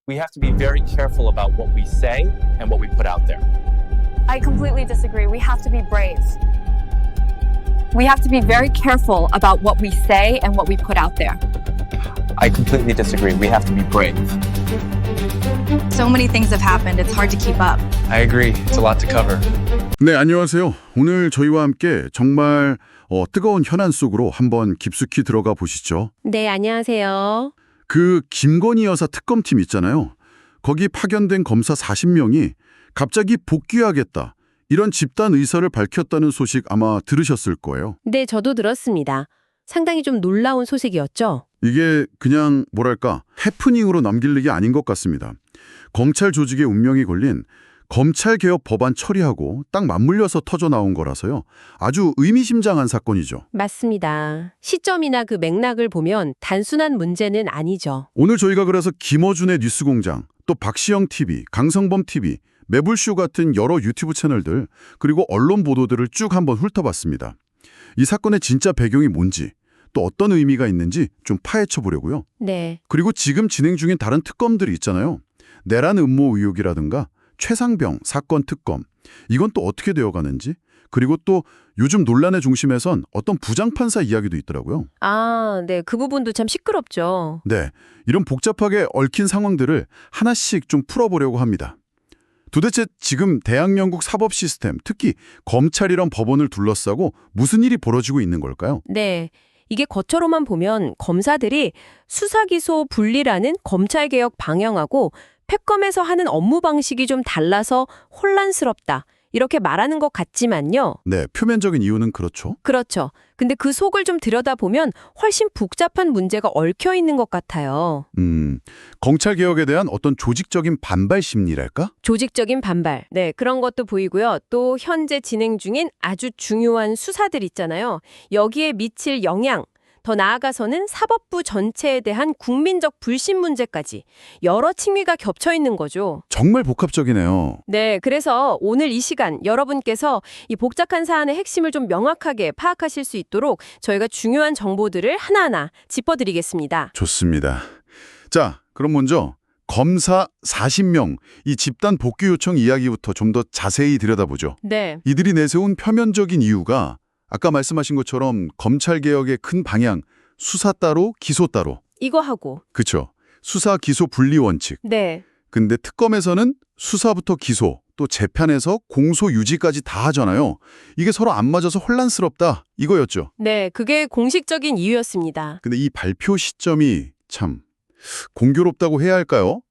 We have to be very careful about what we say and what we put out there. I completely disagree. We have to be brave. We have to be very careful about what we say and what we put out there. I completely disagree. We have to be brave. So many things have happened, it's hard to keep up. I agree. It's a lot to cover. 네, 안녕하세요. 오늘 저희와 함께 정말 뜨거운 현안 속으로 한번 깊숙이 들어가 보시죠. 네, 안녕하세요. 그 김건희 여사 특검팀 있잖아요. 거기 파견된 검사 40명이 갑자기 복귀하겠다. 이런 집단 의사를 밝혔다는 소식 아마 들으셨을 거예요. 네, 저도 들었습니다. 상당히 좀 놀라운 소식이었죠? 이게 그냥 뭐랄까 해프닝으로 넘길 일이 아닌 것 같습니다. 검찰 조직의 운명이 걸린 검찰개혁 법안 처리하고 딱 맞물려서 터져 나온 거라서요. 아주 의미심장한 사건이죠. 맞습니다. 시점이나 그 맥락을 보면 단순한 문제는 아니죠. 오늘 저희가 그래서 김어준의 뉴스공장, 또 박시영 TV, 강성범 TV, 매불쇼 같은 여러 유튜브 채널들, 그리고 언론 보도들을 쭉 한번 훑어봤습니다. 이 사건의 진짜 배경이 뭔지, 또 어떤 의미가 있는지 좀 파헤쳐 보려고요. 네. 그리고 지금 진행 중인 다른 특검들이 있잖아요. 내란 음모 의혹이라든가 최상병 사건 특검, 이건 또 어떻게 되어가는지, 그리고 또 요즘 논란의 중심에선 어떤 부장판사 이야기도 있더라고요. 아, 네. 그 부분도 참 시끄럽죠. 네, 이런 복잡하게 얽힌 상황들을 하나씩 좀 풀어보려고 합니다. 도대체 지금 대한민국 사법 시스템, 특히 검찰이란 법원을 둘러싸고 무슨 일이 벌어지고 있는 걸까요? 네. 이게 겉으로만 보면 검사들이 수사기소 분리라는 검찰개혁 방향하고 패검에서 하는 업무 방식이 좀 달라서 혼란스럽다. 이렇게 말하는 것 같지만요. 네, 표면적인 이유는 그렇죠. 그렇죠. 근데 그 속을 좀 들여다보면 훨씬 복잡한 문제가 얽혀 있는 것 같아요. 검찰개혁에 대한 어떤 조직적인 반발 심리랄까? 조직적인 반발. 네, 그런 것도 보이고요. 또 현재 진행 중인 아주 중요한 수사들 있잖아요. 여기에 미칠 영향. 더 나아가서는 사법부 전체에 대한 국민적 불신 문제까지 여러 층위가 겹쳐 있는 거죠. 정말 복합적이네요. 네, 그래서 오늘 이 시간 여러분께서 이 복잡한 사안의 핵심을 좀 명확하게 파악하실 수 있도록 저희가 중요한 정보들을 하나하나 짚어드리겠습니다. 좋습니다. 자, 그럼 먼저 검사 40명, 이 집단 복귀 요청 이야기부터 좀 더 자세히 들여다보죠. 네. 이들이 내세운 표면적인 이유가 아까 말씀하신 것처럼 검찰개혁의 큰 방향, 수사 따로, 기소 따로. 이거 하고. 그렇죠. 수사, 기소 분리 원칙. 네. 근데 특검에서는 수사부터 기소, 또 재판에서 공소 유지까지 다 하잖아요. 이게 서로 안 맞아서 혼란스럽다, 이거였죠. 네, 그게 공식적인 이유였습니다. 근데 이 발표 시점이 참 공교롭다고 해야 할까요?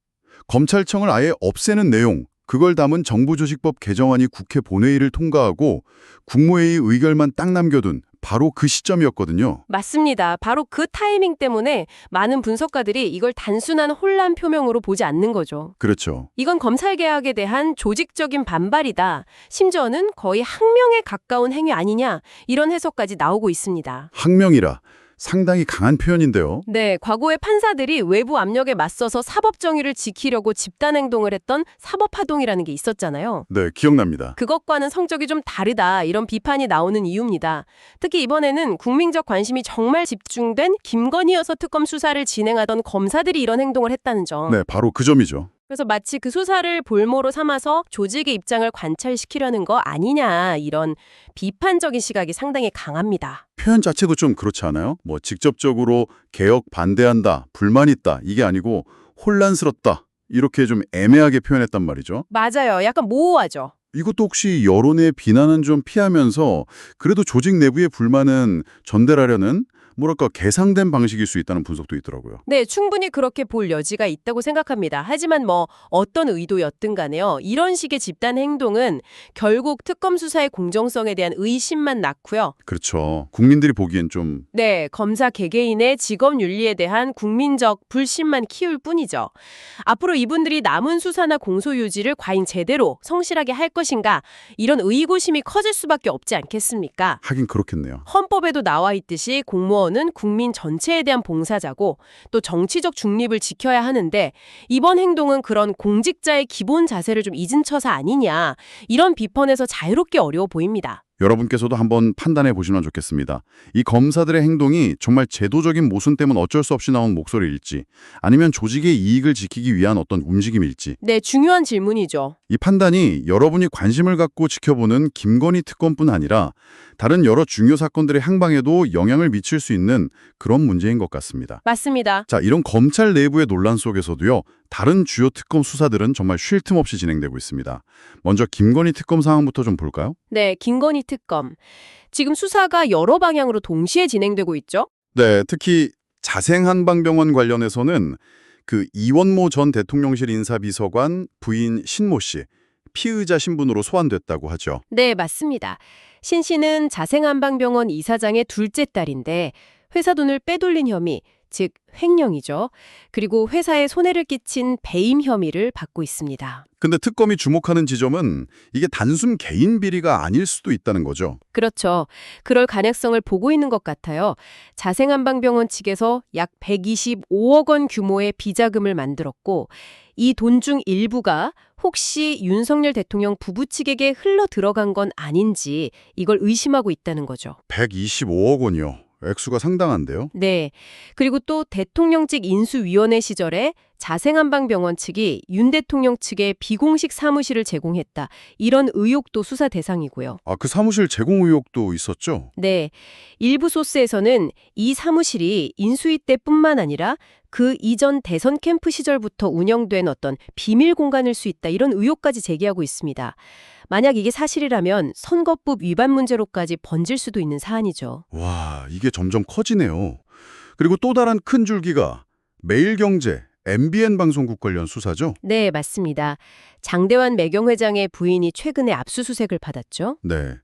검찰청을 아예 없애는 내용, 그걸 담은 정부조직법 개정안이 국회 본회의를 통과하고 국무회의 의결만 딱 남겨둔 바로 그 시점이었거든요. 맞습니다. 바로 그 타이밍 때문에 많은 분석가들이 이걸 단순한 혼란 표명으로 보지 않는 거죠. 그렇죠. 이건 검찰개혁에 대한 조직적인 반발이다. 심지어는 거의 항명에 가까운 행위 아니냐 이런 해석까지 나오고 있습니다. 항명이라 상당히 강한 표현인데요. 네, 과거의 판사들이 외부 압력에 맞서서 사법 정의를 지키려고 집단 행동을 했던 사법파동이라는 게 있었잖아요. 네, 기억납니다. 그것과는 성격이 좀 다르다 이런 비판이 나오는 이유입니다. 특히 이번에는 국민적 관심이 정말 집중된 김건희 여사 특검 수사를 진행하던 검사들이 이런 행동을 했다는 점. 네, 바로 그 점이죠. 그래서 마치 그 수사를 볼모로 삼아서 조직의 입장을 관찰시키려는 거 아니냐 이런 비판적인 시각이 상당히 강합니다. 표현 자체도 좀 그렇지 않아요? 뭐 직접적으로 개혁 반대한다, 불만 있다 이게 아니고 혼란스럽다 이렇게 좀 애매하게 표현했단 말이죠. 맞아요. 약간 모호하죠. 이것도 혹시 여론의 비난은 좀 피하면서 그래도 조직 내부의 불만은 전달하려는 뭐랄까 개상된 방식일 수 있다는 분석도 있더라고요. 네, 충분히 그렇게 볼 여지가 있다고 생각합니다. 하지만 뭐 어떤 의도였든 간에요. 이런 식의 집단 행동은 결국 특검 수사의 공정성에 대한 의심만 낳고요. 그렇죠. 국민들이 보기엔 좀 네, 검사 개개인의 직업 윤리에 대한 국민적 불신만 키울 뿐이죠. 앞으로 이분들이 남은 수사나 공소 유지를 과연 제대로 성실하게 할 것인가 이런 의구심이 커질 수밖에 없지 않겠습니까? 하긴 그렇겠네요. 헌법에도 나와 있듯이 공무원은 국민 전체에 대한 봉사자고 또 정치적 중립을 지켜야 하는데 이번 행동은 그런 공직자의 기본 자세를 좀 잊은 처사 아니냐 이런 비판에서 자유롭게 어려워 보입니다. 여러분께서도 한번 판단해 보시면 좋겠습니다. 이 검사들의 행동이 정말 제도적인 모순 때문 어쩔 수 없이 나온 목소리일지 아니면 조직의 이익을 지키기 위한 어떤 움직임일지 네, 중요한 질문이죠. 이 판단이 여러분이 관심을 갖고 지켜보는 김건희 특검뿐 아니라 다른 여러 중요 사건들의 향방에도 영향을 미칠 수 있는 그런 문제인 것 같습니다. 맞습니다. 자, 이런 검찰 내부의 논란 속에서도요. 다른 주요 특검 수사들은 정말 쉴 틈 없이 진행되고 있습니다. 먼저 김건희 특검 상황부터 좀 볼까요? 네, 김건희 특검. 지금 수사가 여러 방향으로 동시에 진행되고 있죠? 네, 특히 자생한방병원 관련해서는 그 이원모 전 대통령실 인사비서관 부인 신모 씨, 피의자 신분으로 소환됐다고 하죠. 네, 맞습니다. 신 씨는 자생한방병원 이사장의 둘째 딸인데 회사 돈을 빼돌린 혐의, 즉 횡령이죠. 그리고 회사에 손해를 끼친 배임 혐의를 받고 있습니다. 근데 특검이 주목하는 지점은 이게 단순 개인 비리가 아닐 수도 있다는 거죠. 그렇죠. 그럴 가능성을 보고 있는 것 같아요. 자생한방병원 측에서 약 125억 원 규모의 비자금을 만들었고 이 돈 중 일부가 혹시 윤석열 대통령 부부 측에게 흘러 들어간 건 아닌지 이걸 의심하고 있다는 거죠. 125억 원이요. 액수가 상당한데요. 네. 그리고 또 대통령직 인수위원회 시절에 자생한방병원 측이 윤 대통령 측에 비공식 사무실을 제공했다. 이런 의혹도 수사 대상이고요. 아, 그 사무실 제공 의혹도 있었죠? 네. 일부 소스에서는 이 사무실이 인수위 때뿐만 아니라 그 이전 대선 캠프 시절부터 운영된 어떤 비밀 공간일 수 있다. 이런 의혹까지 제기하고 있습니다. 만약 이게 사실이라면 선거법 위반 문제로까지 번질 수도 있는 사안이죠. 와, 이게 점점 커지네요. 그리고 또 다른 큰 줄기가 매일경제, MBN 방송국 관련 수사죠? 네, 맞습니다. 장대환 매경회장의 부인이 최근에 압수수색을 받았죠. 네.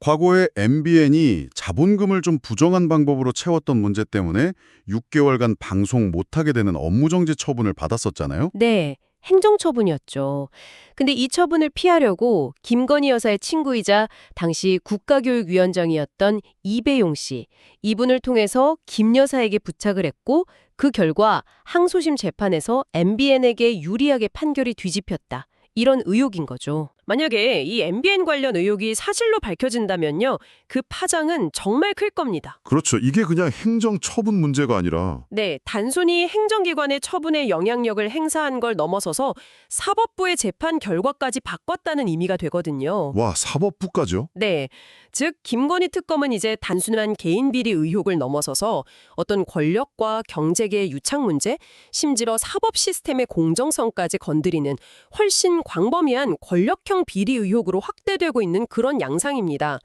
과거에 MBN이 자본금을 좀 부정한 방법으로 채웠던 문제 때문에 6개월간 방송 못하게 되는 업무정지 처분을 받았었잖아요. 네, 행정처분이었죠. 근데 이 처분을 피하려고 김건희 여사의 친구이자 당시 국가교육위원장이었던 이배용 씨, 이분을 통해서 김 여사에게 부탁을 했고 그 결과 항소심 재판에서 MBN에게 유리하게 판결이 뒤집혔다. 이런 의혹인 거죠. 만약에 이 MBN 관련 의혹이 사실로 밝혀진다면요. 그 파장은 정말 클 겁니다. 그렇죠. 이게 그냥 행정 처분 문제가 아니라 네, 단순히 행정기관의 처분에 영향력을 행사한 걸 넘어서서 사법부의 재판 결과까지 바꿨다는 의미가 되거든요. 와, 사법부까지요? 네, 즉 김건희 특검은 이제 단순한 개인 비리 의혹을 넘어서서 어떤 권력과 경제계의 유착 문제, 심지어 사법 시스템의 공정성까지 건드리는 훨씬 광범위한 권력형 비리 의혹으로 확대되고 있는 그런 양상입니다.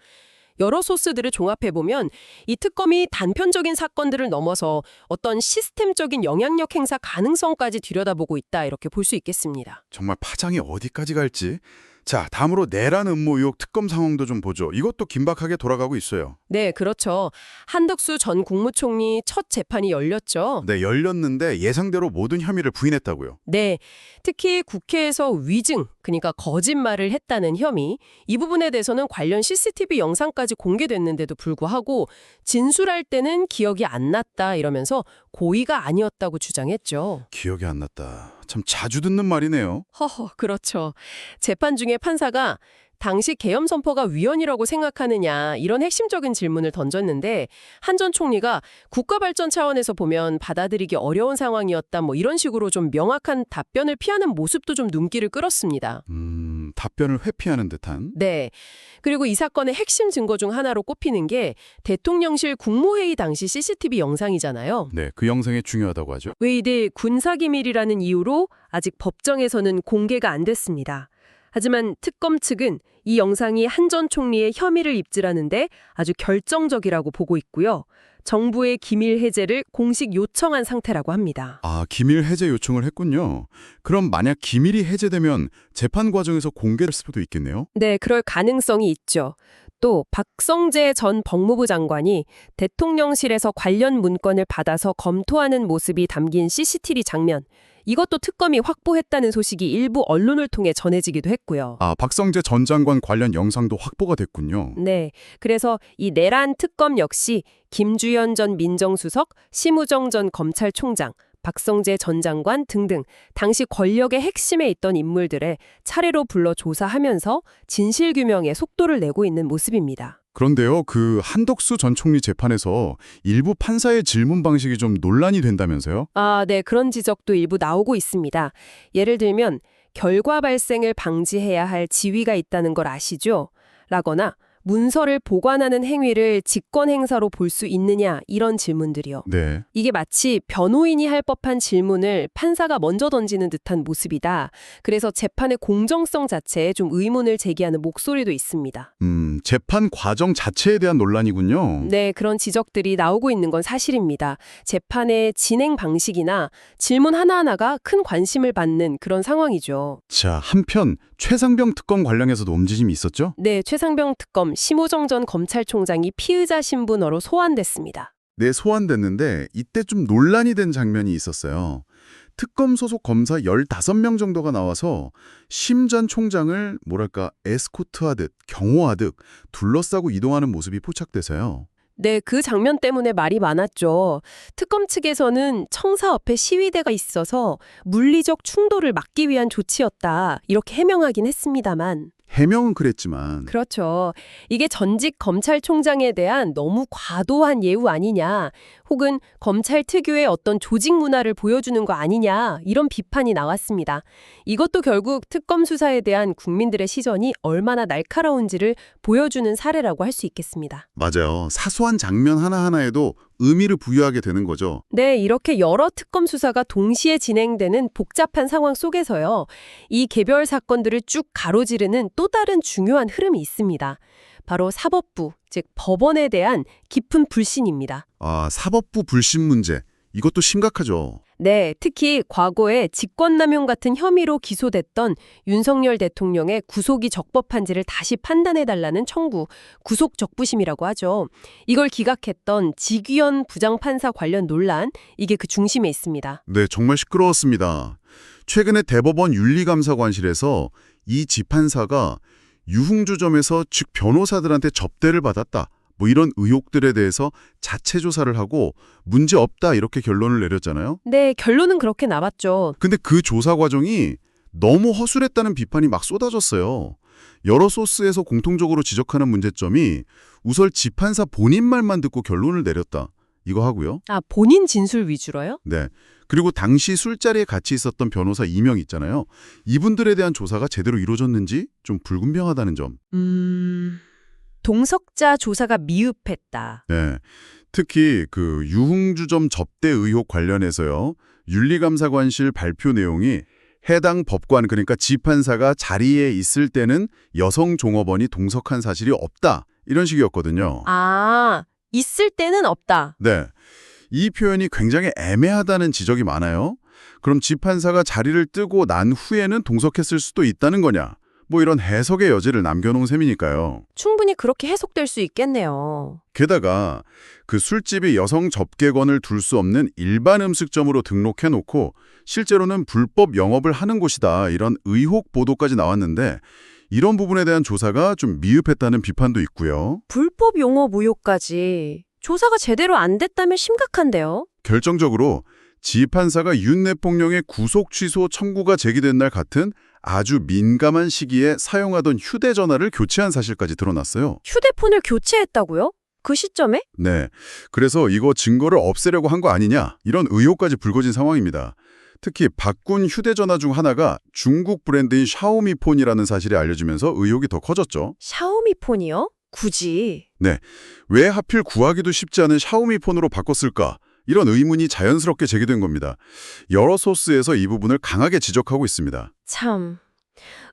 여러 소스들을 종합해보면 이 특검이 단편적인 사건들을 넘어서 어떤 시스템적인 영향력 행사 가능성까지 들여다보고 있다 이렇게 볼 수 있겠습니다. 정말 파장이 어디까지 갈지. 자, 다음으로 내란 음모 의혹 특검 상황도 좀 보죠. 이것도 긴박하게 돌아가고 있어요. 네, 그렇죠. 한덕수 전 국무총리 첫 재판이 열렸죠. 네, 열렸는데 예상대로 모든 혐의를 부인했다고요. 네, 특히 국회에서 위증, 그러니까 거짓말을 했다는 혐의, 이 부분에 대해서는 관련 CCTV 영상까지 공개됐는데도 불구하고 진술할 때는 기억이 안 났다 이러면서 고의가 아니었다고 주장했죠. 기억이 안 났다. 참 자주 듣는 말이네요. 허허, 그렇죠. 재판 중에 판사가 당시 계엄 선포가 위헌이라고 생각하느냐 이런 핵심적인 질문을 던졌는데 한 전 총리가 국가 발전 차원에서 보면 받아들이기 어려운 상황이었다 뭐 이런 식으로 좀 명확한 답변을 피하는 모습도 좀 눈길을 끌었습니다. 답변을 회피하는 듯한. 네. 그리고 이 사건의 핵심 증거 중 하나로 꼽히는 게 대통령실 국무회의 당시 CCTV 영상이잖아요. 네, 그 영상이 중요하다고 하죠. 회의대 군사기밀이라는 이유로 아직 법정에서는 공개가 안 됐습니다. 하지만 특검 측은 이 영상이 한 전 총리의 혐의를 입증하는데 아주 결정적이라고 보고 있고요. 정부의 기밀 해제를 공식 요청한 상태라고 합니다. 아, 기밀 해제 요청을 했군요. 그럼 만약 기밀이 해제되면 재판 과정에서 공개될 수도 있겠네요? 네, 그럴 가능성이 있죠. 또 박성재 전 법무부 장관이 대통령실에서 관련 문건을 받아서 검토하는 모습이 담긴 CCTV 장면, 이것도 특검이 확보했다는 소식이 일부 언론을 통해 전해지기도 했고요. 아, 박성재 전 장관 관련 영상도 확보가 됐군요. 네, 그래서 이 내란 특검 역시 김주현 전 민정수석, 심우정 전 검찰총장, 박성재 전 장관 등등 당시 권력의 핵심에 있던 인물들을 차례로 불러 조사하면서 진실규명에 속도를 내고 있는 모습입니다. 그런데요, 그 한덕수 전 총리 재판에서 일부 판사의 질문 방식이 좀 논란이 된다면서요? 네, 그런 지적도 일부 나오고 있습니다. 예를 들면 결과 발생을 방지해야 할 지위가 있다는 걸 아시죠? 라거나 문서를 보관하는 행위를 직권 행사로 볼 수 있느냐 이런 질문들이요. 네. 이게 마치 변호인이 할 법한 질문을 판사가 먼저 던지는 듯한 모습이다. 그래서 재판의 공정성 자체에 좀 의문을 제기하는 목소리도 있습니다. 재판 과정 자체에 대한 논란이군요. 네, 그런 지적들이 나오고 있는 건 사실입니다. 재판의 진행 방식이나 질문 하나하나가 큰 관심을 받는 그런 상황이죠. 자, 한편 최상병 특검 관련해서도 움직임이 있었죠? 네, 최상병 특검 심우정 전 검찰총장이 피의자 신분으로 소환됐습니다. 네, 소환됐는데 이때 좀 논란이 된 장면이 있었어요. 특검 소속 검사 15명 정도가 나와서 심 전 총장을 뭐랄까 에스코트하듯 경호하듯 둘러싸고 이동하는 모습이 포착돼서요. 네, 그 장면 때문에 말이 많았죠. 특검 측에서는 청사 앞에 시위대가 있어서 물리적 충돌을 막기 위한 조치였다. 이렇게 해명하긴 했습니다만. 해명은 그랬지만 그렇죠. 이게 전직 검찰총장에 대한 너무 과도한 예우 아니냐, 혹은 검찰 특유의 어떤 조직 문화를 보여주는 거 아니냐, 이런 비판이 나왔습니다. 이것도 결국 특검 수사에 대한 국민들의 시선이 얼마나 날카로운지를 보여주는 사례라고 할 수 있겠습니다. 맞아요. 사소한 장면 하나하나에도 의미를 부여하게 되는 거죠. 네, 이렇게 여러 특검 수사가 동시에 진행되는 복잡한 상황 속에서요, 이 개별 사건들을 쭉 가로지르는 또 다른 중요한 흐름이 있습니다. 바로 사법부, 즉 법원에 대한 깊은 불신입니다. 사법부 불신 문제. 이것도 심각하죠. 네, 특히 과거에 직권남용 같은 혐의로 기소됐던 윤석열 대통령의 구속이 적법한지를 다시 판단해달라는 청구, 구속적부심이라고 하죠. 이걸 기각했던 지귀현 부장판사 관련 논란, 이게 그 중심에 있습니다. 네, 정말 시끄러웠습니다. 최근에 대법원 윤리감사관실에서 이 지판사가 유흥주점에서 즉 변호사들한테 접대를 받았다, 뭐 이런 의혹들에 대해서 자체 조사를 하고 문제 없다 이렇게 결론을 내렸잖아요. 네, 결론은 그렇게 나왔죠. 근데 그 조사 과정이 너무 허술했다는 비판이 막 쏟아졌어요. 여러 소스에서 공통적으로 지적하는 문제점이 우선 지판사 본인 말만 듣고 결론을 내렸다. 이거 하고요. 본인 진술 위주로요? 네. 그리고 당시 술자리에 같이 있었던 변호사 2명 있잖아요. 이분들에 대한 조사가 제대로 이루어졌는지 좀 불분명하다는 점. 동석자 조사가 미흡했다. 네. 특히 그 유흥주점 접대 의혹 관련해서요. 윤리감사관실 발표 내용이 해당 법관, 그러니까 지판사가 자리에 있을 때는 여성 종업원이 동석한 사실이 없다. 이런 식이었거든요. 있을 때는 없다. 네. 이 표현이 굉장히 애매하다는 지적이 많아요. 그럼 지판사가 자리를 뜨고 난 후에는 동석했을 수도 있다는 거냐? 뭐 이런 해석의 여지를 남겨놓은 셈이니까요. 충분히 그렇게 해석될 수 있겠네요. 게다가 그 술집이 여성 접객원을 둘 수 없는 일반 음식점으로 등록해놓고 실제로는 불법 영업을 하는 곳이다, 이런 의혹 보도까지 나왔는데 이런 부분에 대한 조사가 좀 미흡했다는 비판도 있고요. 불법 용업 의혹까지 조사가 제대로 안 됐다면 심각한데요. 결정적으로 지판사가 윤 대통령의 구속 취소 청구가 제기된 날 같은 아주 민감한 시기에 사용하던 휴대전화를 교체한 사실까지 드러났어요. 휴대폰을 교체했다고요? 그 시점에? 네. 그래서 이거 증거를 없애려고 한 거 아니냐, 이런 의혹까지 불거진 상황입니다. 특히 바꾼 휴대전화 중 하나가 중국 브랜드인 샤오미 폰이라는 사실이 알려지면서 의혹이 더 커졌죠. 샤오미 폰이요? 굳이? 네. 왜 하필 구하기도 쉽지 않은 샤오미 폰으로 바꿨을까? 이런 의문이 자연스럽게 제기된 겁니다. 여러 소스에서 이 부분을 강하게 지적하고 있습니다. 참,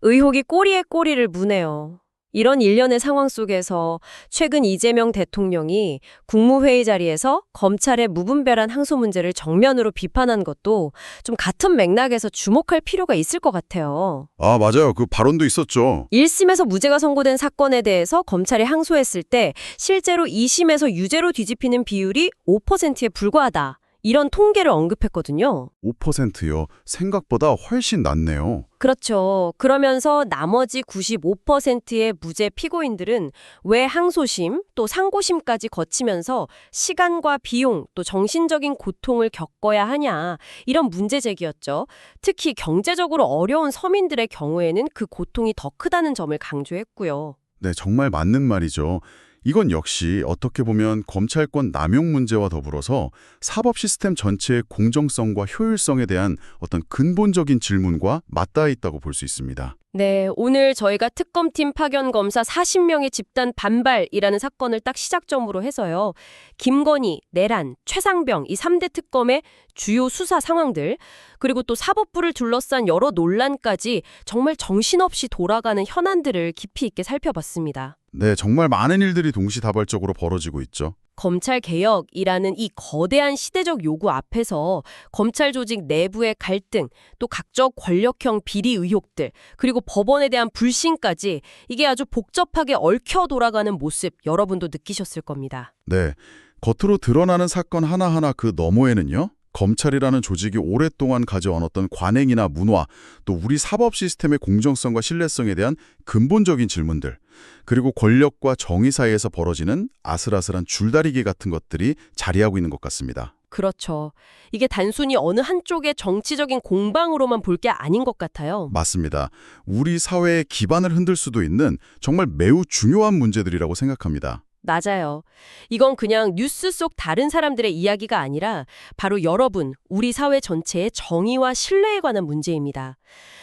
의혹이 꼬리에 꼬리를 무네요. 이런 일련의 상황 속에서 최근 이재명 대통령이 국무회의 자리에서 검찰의 무분별한 항소 문제를 정면으로 비판한 것도 좀 같은 맥락에서 주목할 필요가 있을 것 같아요. 맞아요. 그 발언도 있었죠. 1심에서 무죄가 선고된 사건에 대해서 검찰이 항소했을 때 실제로 2심에서 유죄로 뒤집히는 비율이 5%에 불과하다. 이런 통계를 언급했거든요. 5%요. 생각보다 훨씬 낮네요. 그렇죠. 그러면서 나머지 95%의 무죄 피고인들은 왜 항소심 또 상고심까지 거치면서 시간과 비용 또 정신적인 고통을 겪어야 하냐 이런 문제 제기였죠. 특히 경제적으로 어려운 서민들의 경우에는 그 고통이 더 크다는 점을 강조했고요. 네, 정말 맞는 말이죠. 이건 역시 어떻게 보면 검찰권 남용 문제와 더불어서 사법 시스템 전체의 공정성과 효율성에 대한 어떤 근본적인 질문과 맞닿아 있다고 볼 수 있습니다. 네, 오늘 저희가 특검팀 파견 검사 40명의 집단 반발이라는 사건을 딱 시작점으로 해서요. 김건희, 내란, 최상병 이 3대 특검의 주요 수사 상황들 그리고 또 사법부를 둘러싼 여러 논란까지 정말 정신없이 돌아가는 현안들을 깊이 있게 살펴봤습니다. 네, 정말 많은 일들이 동시다발적으로 벌어지고 있죠. 검찰 개혁이라는 이 거대한 시대적 요구 앞에서 검찰 조직 내부의 갈등, 또 각종 권력형 비리 의혹들, 그리고 법원에 대한 불신까지 이게 아주 복잡하게 얽혀 돌아가는 모습 여러분도 느끼셨을 겁니다. 네, 겉으로 드러나는 사건 하나하나 그 너머에는요. 검찰이라는 조직이 오랫동안 가져온 어떤 관행이나 문화, 또 우리 사법 시스템의 공정성과 신뢰성에 대한 근본적인 질문들, 그리고 권력과 정의 사이에서 벌어지는 아슬아슬한 줄다리기 같은 것들이 자리하고 있는 것 같습니다. 그렇죠. 이게 단순히 어느 한쪽의 정치적인 공방으로만 볼 게 아닌 것 같아요. 맞습니다. 우리 사회의 기반을 흔들 수도 있는 정말 매우 중요한 문제들이라고 생각합니다. 맞아요. 이건 그냥 뉴스 속 다른 사람들의 이야기가 아니라 바로 여러분, 우리 사회 전체의 정의와 신뢰에 관한 문제입니다.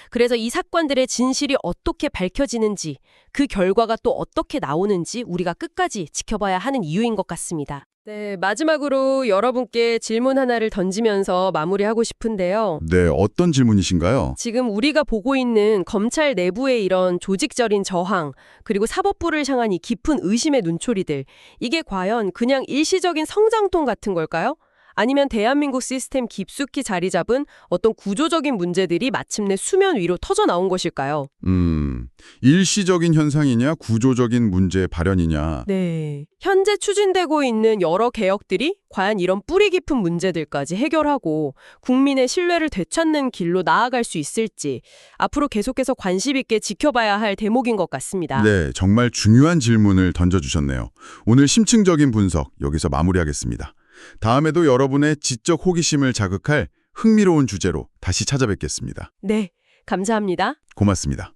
그래서 이 사건들의 진실이 어떻게 밝혀지는지, 그 결과가 또 어떻게 나오는지 우리가 끝까지 지켜봐야 하는 이유인 것 같습니다. 네, 마지막으로 여러분께 질문 하나를 던지면서 마무리하고 싶은데요. 네, 어떤 질문이신가요? 지금 우리가 보고 있는 검찰 내부의 이런 조직적인 저항, 그리고 사법부를 향한 이 깊은 의심의 눈초리들, 이게 과연 그냥 일시적인 성장통 같은 걸까요? 아니면 대한민국 시스템 깊숙이 자리 잡은 어떤 구조적인 문제들이 마침내 수면 위로 터져 나온 것일까요? 일시적인 현상이냐, 구조적인 문제의 발현이냐. 네. 현재 추진되고 있는 여러 개혁들이 과연 이런 뿌리 깊은 문제들까지 해결하고 국민의 신뢰를 되찾는 길로 나아갈 수 있을지 앞으로 계속해서 관심 있게 지켜봐야 할 대목인 것 같습니다. 네, 정말 중요한 질문을 던져주셨네요. 오늘 심층적인 분석 여기서 마무리하겠습니다. 다음에도 여러분의 지적 호기심을 자극할 흥미로운 주제로 다시 찾아뵙겠습니다. 네, 감사합니다. 고맙습니다.